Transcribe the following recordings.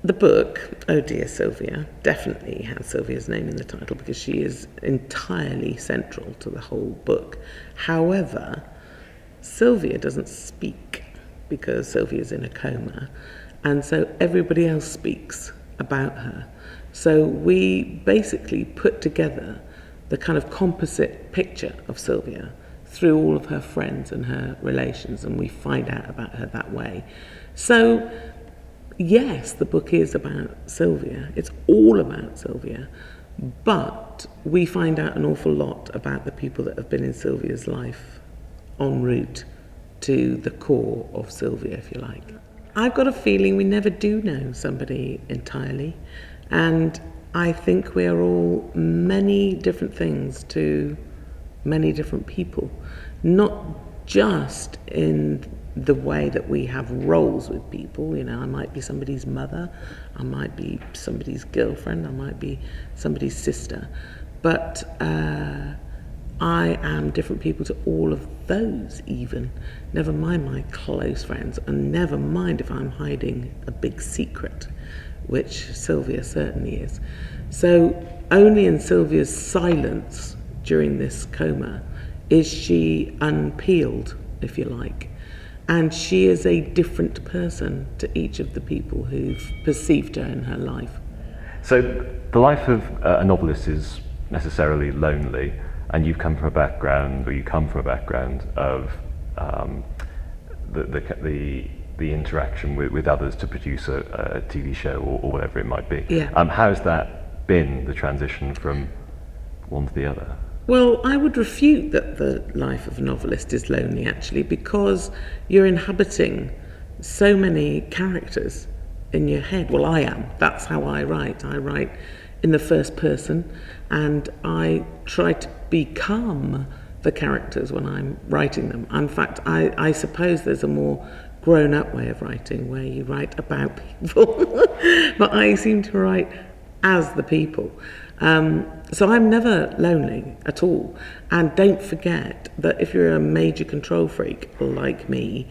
The book, Oh Dear Silvia, definitely has Sylvia's name in the title because she is entirely central to the whole book. However, Sylvia doesn't speak because Sylvia's in a coma, and so everybody else speaks about her. So we basically put together the kind of composite picture of Sylvia through all of her friends and her relations, and we find out about her that way. So yes, the book is about Sylvia. It's all about Sylvia. But we find out an awful lot about the people that have been in Sylvia's life en route to the core of Sylvia, if you like. I've got a feeling we never do know somebody entirely. And I think we are all many different things to many different people. Not just in the way that we have roles with people. You know, I might be somebody's mother, I might be somebody's girlfriend, I might be somebody's sister, but I am different people to all of those even, never mind my close friends, and never mind if I'm hiding a big secret, which Sylvia certainly is. So only in Sylvia's silence during this coma is she unpeeled, if you like. And she is a different person to each of the people who've perceived her in her life. So the life of a novelist is necessarily lonely, and you come from a background of the interaction with others to produce a TV show or whatever it might be. Yeah. How's that been, the transition from one to the other? Well, I would refute that the life of a novelist is lonely, actually, because you're inhabiting so many characters in your head. Well, I am. That's how I write. I write in the first person, and I try to become the characters when I'm writing them. In fact, I suppose there's a more grown-up way of writing where you write about people, but I seem to write as the people. So I'm never lonely at all. And don't forget that if you're a major control freak like me,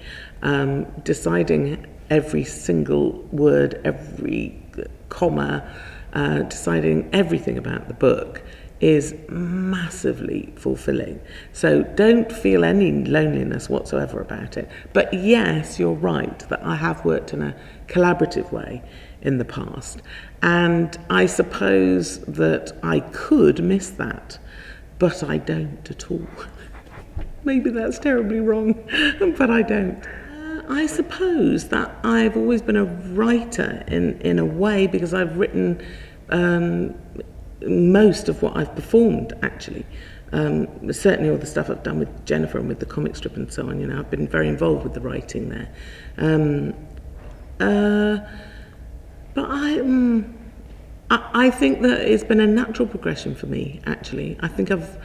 deciding every single word, every comma, deciding everything about the book is massively fulfilling. So don't feel any loneliness whatsoever about it. But yes, you're right that I have worked in a collaborative way in the past. And I suppose that I could miss that, but I don't at all. Maybe that's terribly wrong, but I don't. I suppose that I've always been a writer in a way because I've written most of what I've performed, actually. Certainly all the stuff I've done with Jennifer and with the comic strip and so on, you know, I've been very involved with the writing there. But I think that it's been a natural progression for me, actually. I think I've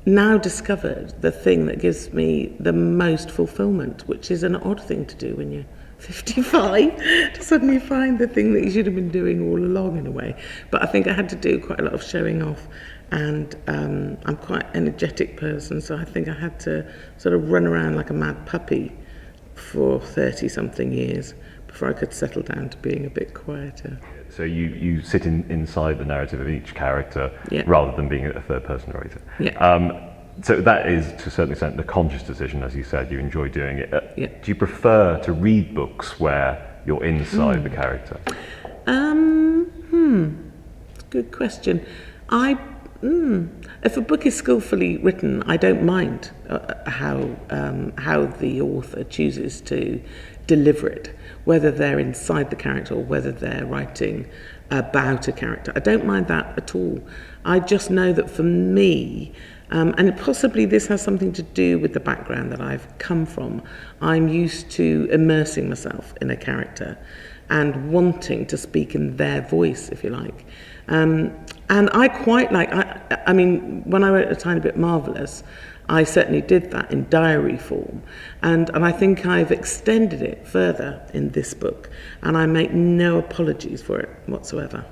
now discovered the thing that gives me the most fulfillment, which is an odd thing to do when you're 55, to suddenly find the thing that you should have been doing all along in a way. But I think I had to do quite a lot of showing off, and I'm quite an energetic person, so I think I had to sort of run around like a mad puppy for 30-something years before I could settle down to being a bit quieter. So you sit inside the narrative of each character, yeah, rather than being a third-person narrator. Yeah. So that is, to a certain extent, the conscious decision, as you said. You enjoy doing it. Yeah. Do you prefer to read books where you're inside the character? Good question. If a book is skillfully written, I don't mind how the author chooses to deliver it, whether they're inside the character or whether they're writing about a character. I don't mind that at all. I just know that for me, and possibly this has something to do with the background that I've come from, I'm used to immersing myself in a character and wanting to speak in their voice, if you like. And I quite like, I mean, when I wrote A Tiny Bit Marvellous, I certainly did that in diary form, and I think I've extended it further in this book, and I make no apologies for it whatsoever.